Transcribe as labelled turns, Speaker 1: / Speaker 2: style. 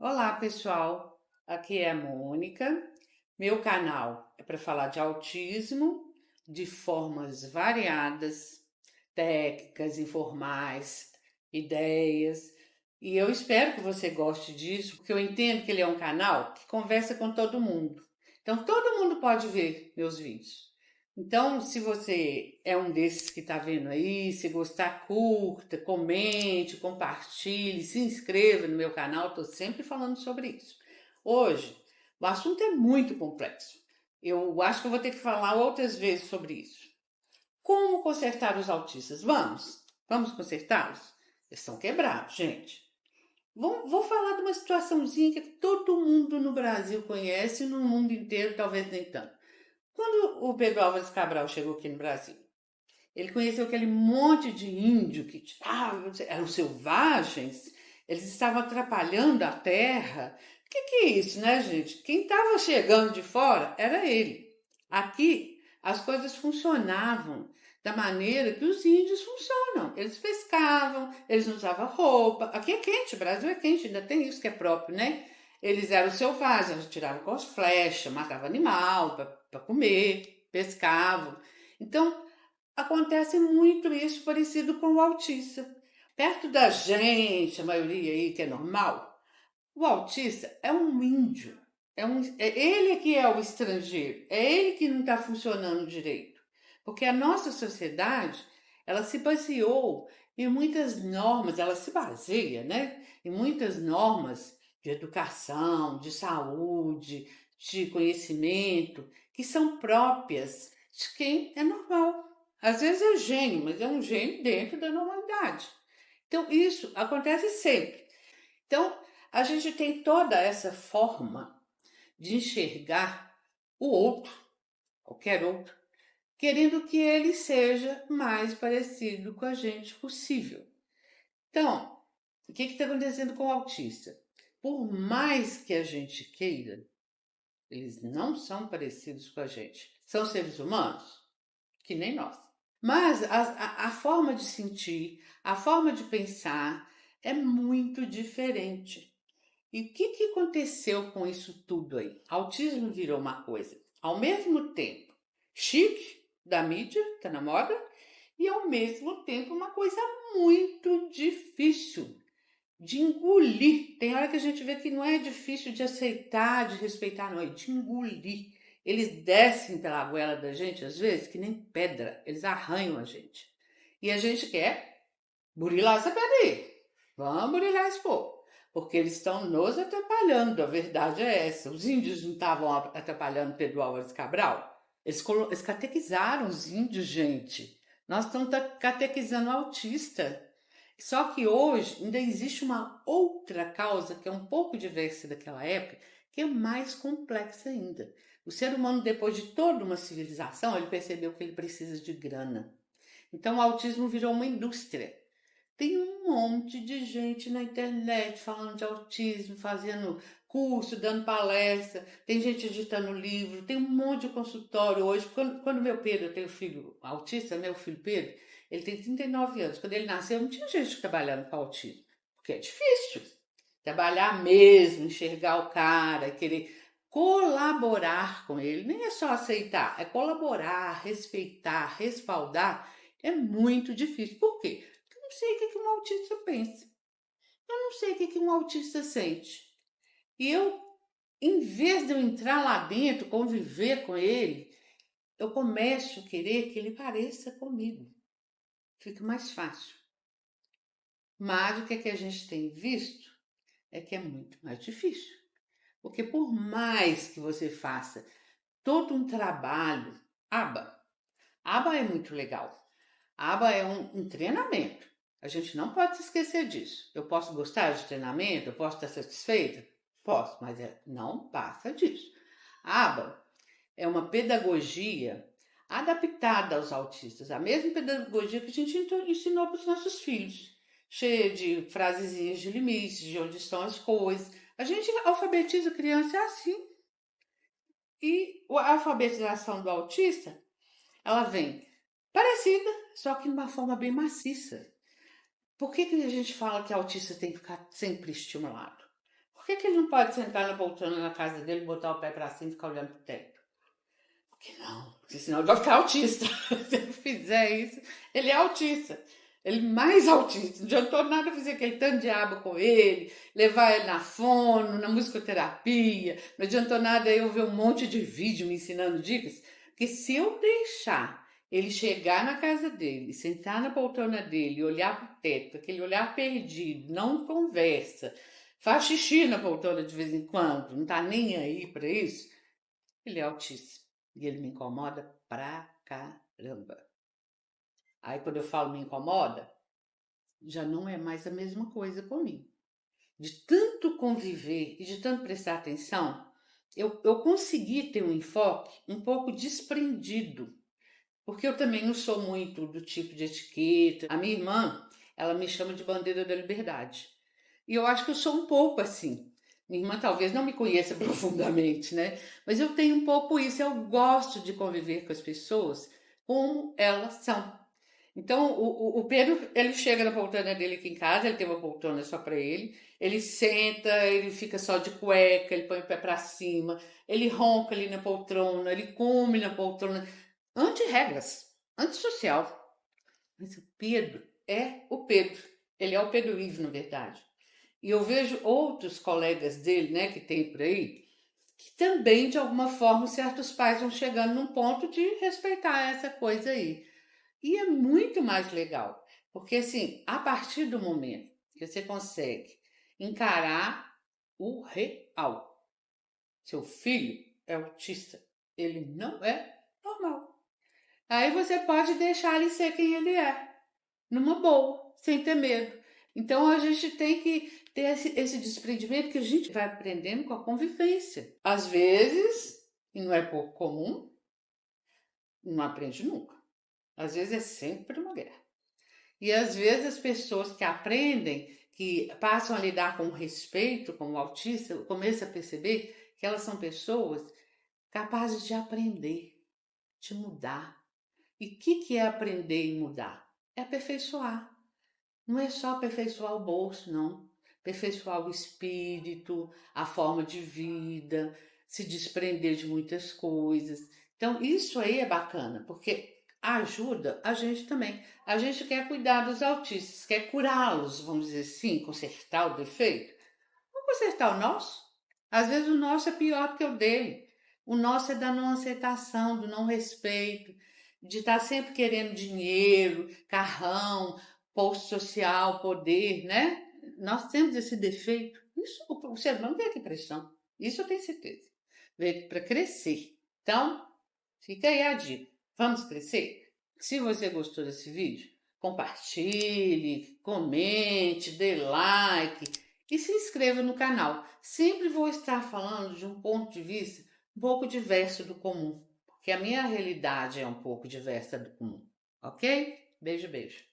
Speaker 1: Olá, pessoal. Aqui é a Mônica. Meu canal é para falar de autismo de formas variadas, técnicas, informais, ideias. E eu espero que você goste disso, porque eu entendo que ele é um canal que conversa com todo mundo. Então, todo mundo pode ver meus vídeos. Então, se você é um desses que está vendo aí, se gostar, curta, comente, compartilhe, se inscreva no meu canal, estou sempre falando sobre isso. Hoje, o assunto é muito complexo. Eu acho que eu vou ter que falar outras vezes sobre isso. Como consertar os autistas? Vamos consertá-los? Eles estão quebrados, gente. Vou falar de uma situaçãozinha que todo mundo no Brasil conhece e no mundo inteiro talvez nem tanto. Quando o Pedro Álvares Cabral chegou aqui no Brasil, ele conheceu aquele monte de índio que eram selvagens, eles estavam atrapalhando a terra. O que é isso, né, gente? Quem estava chegando de fora era ele. Aqui as coisas funcionavam da maneira que os índios funcionam. Eles pescavam, eles não usavam roupa. Aqui é quente, o Brasil é quente, ainda tem isso que é próprio, né? Eles eram selvagens, eles tiravam com as flechas, matavam animal para comer, pescavam. Então, acontece muito isso parecido com o autista. Perto da gente, a maioria aí que é normal, o autista é um índio. É ele que é o estrangeiro, é ele que não está funcionando direito. Porque a nossa sociedade, ela se baseou em muitas normas, ela se baseia, né, em muitas normas de educação, de saúde, de conhecimento, que são próprias de quem é normal. Às vezes é gênio, mas é um gênio dentro da normalidade. Então, isso acontece sempre. Então, a gente tem toda essa forma de enxergar o outro, qualquer outro, querendo que ele seja mais parecido com a gente possível. Então, o que está acontecendo com o autista? Por mais que a gente queira, eles não são parecidos com a gente. São seres humanos, que nem nós. Mas a forma de sentir, a forma de pensar é muito diferente. E o que aconteceu com isso tudo aí? Autismo virou uma coisa, ao mesmo tempo, chique, da mídia, tá na moda, e ao mesmo tempo uma coisa muito difícil de engolir. Tem hora que a gente vê que não é difícil de aceitar, de respeitar, não, é de engolir. Eles descem pela goela da gente, às vezes, que nem pedra, eles arranham a gente. E a gente quer burilar essa pedra aí. Vamos burilar esse povo. Porque eles estão nos atrapalhando, a verdade é essa. Os índios não estavam atrapalhando Pedro Álvares Cabral? Eles catequizaram os índios, gente. Nós estamos catequizando o autista. Só que hoje ainda existe uma outra causa que é um pouco diversa daquela época, que é mais complexa ainda. O ser humano, depois de toda uma civilização, ele percebeu que ele precisa de grana. Então o autismo virou uma indústria. Tem um monte de gente na internet falando de autismo, fazendo curso, dando palestra, tem gente editando livro, tem um monte de consultório hoje. Quando meu Pedro, eu tenho filho autista, meu filho Pedro, ele tem 39 anos. Quando ele nasceu, não tinha gente trabalhando com autismo, porque é difícil. Trabalhar mesmo, enxergar o cara, querer colaborar com ele, nem é só aceitar, é colaborar, respeitar, respaldar, é muito difícil. Por quê? Porque eu não sei o que um autista pensa, eu não sei o que um autista sente. E eu, em vez de eu entrar lá dentro, conviver com ele, eu começo a querer que ele pareça comigo. Fica mais fácil. Mas o que, é que a gente tem visto é que é muito mais difícil. Porque por mais que você faça todo um trabalho, aba é muito legal. Aba é um treinamento. A gente não pode se esquecer disso. Eu posso gostar de treinamento, eu posso estar satisfeita? Posso, mas não passa disso. Aba é uma pedagogia adaptada aos autistas, a mesma pedagogia que a gente ensinou para os nossos filhos, cheia de frasezinhas de limites, de onde estão as coisas. A gente alfabetiza a criança assim. E a alfabetização do autista, ela vem parecida, só que de uma forma bem maciça. Por que a gente fala que autista tem que ficar sempre estimulado? Por que ele não pode sentar na poltrona na casa dele, botar o pé para cima e ficar olhando pro teto? Porque não, porque senão ele vai ficar autista. Se ele fizer isso, ele é autista. Ele mais autista. Não adiantou nada fazer aquele tanto de aba com ele, levar ele na fono, na musicoterapia. Não adiantou nada eu ver um monte de vídeo me ensinando dicas. Porque se eu deixar ele chegar na casa dele, sentar na poltrona dele, olhar pro teto, aquele olhar perdido, não conversa, faz xixi na poltrona de vez em quando, não tá nem aí para isso, ele é autista. E ele me incomoda pra caramba. Aí quando eu falo me incomoda, já não é mais a mesma coisa comigo. De tanto conviver e de tanto prestar atenção, eu consegui ter um enfoque um pouco desprendido. Porque eu também não sou muito do tipo de etiqueta. A minha irmã, ela me chama de bandeira da liberdade. E eu acho que eu sou um pouco assim. Minha irmã talvez não me conheça profundamente, né? Mas eu tenho um pouco isso. Eu gosto de conviver com as pessoas como elas são. Então, o Pedro, ele chega na poltrona dele aqui em casa, ele tem uma poltrona só para ele senta, ele fica só de cueca, ele põe o pé para cima, ele ronca ali na poltrona, ele come na poltrona, anti-regras, antissocial. Mas o Pedro é o Pedro, ele é o Pedro Ivo, na verdade. E eu vejo outros colegas dele, né, que tem por aí, que também, de alguma forma, certos pais vão chegando num ponto de respeitar essa coisa aí. E é muito mais legal, porque assim, a partir do momento que você consegue encarar o real, seu filho é autista, ele não é normal. Aí você pode deixar ele ser quem ele é, numa boa, sem ter medo. Então a gente tem que ter esse desprendimento que a gente vai aprendendo com a convivência. Às vezes, e não é pouco comum, não aprende nunca. Às vezes é sempre uma guerra. E às vezes as pessoas que aprendem, que passam a lidar com respeito, como o autista, começam a perceber que elas são pessoas capazes de aprender, de mudar. E o que é aprender e mudar? É aperfeiçoar. Não é só aperfeiçoar o bolso, não. Aperfeiçoar o espírito, a forma de vida, se desprender de muitas coisas. Então, isso aí é bacana, porque ajuda a gente também. A gente quer cuidar dos autistas, quer curá-los, vamos dizer assim, consertar o defeito. Vamos consertar o nosso? Às vezes o nosso é pior que o dele. O nosso é da não aceitação, do não respeito, de estar sempre querendo dinheiro, carrão, posto social, poder, né? Nós temos esse defeito. Isso, o ser humano veio aqui para isso. Isso eu tenho certeza. Veio aqui para crescer. Então, fica aí a dica. Vamos crescer? Se você gostou desse vídeo, compartilhe, comente, dê like e se inscreva no canal. Sempre vou estar falando de um ponto de vista um pouco diverso do comum, porque a minha realidade é um pouco diversa do comum, ok? Beijo, beijo.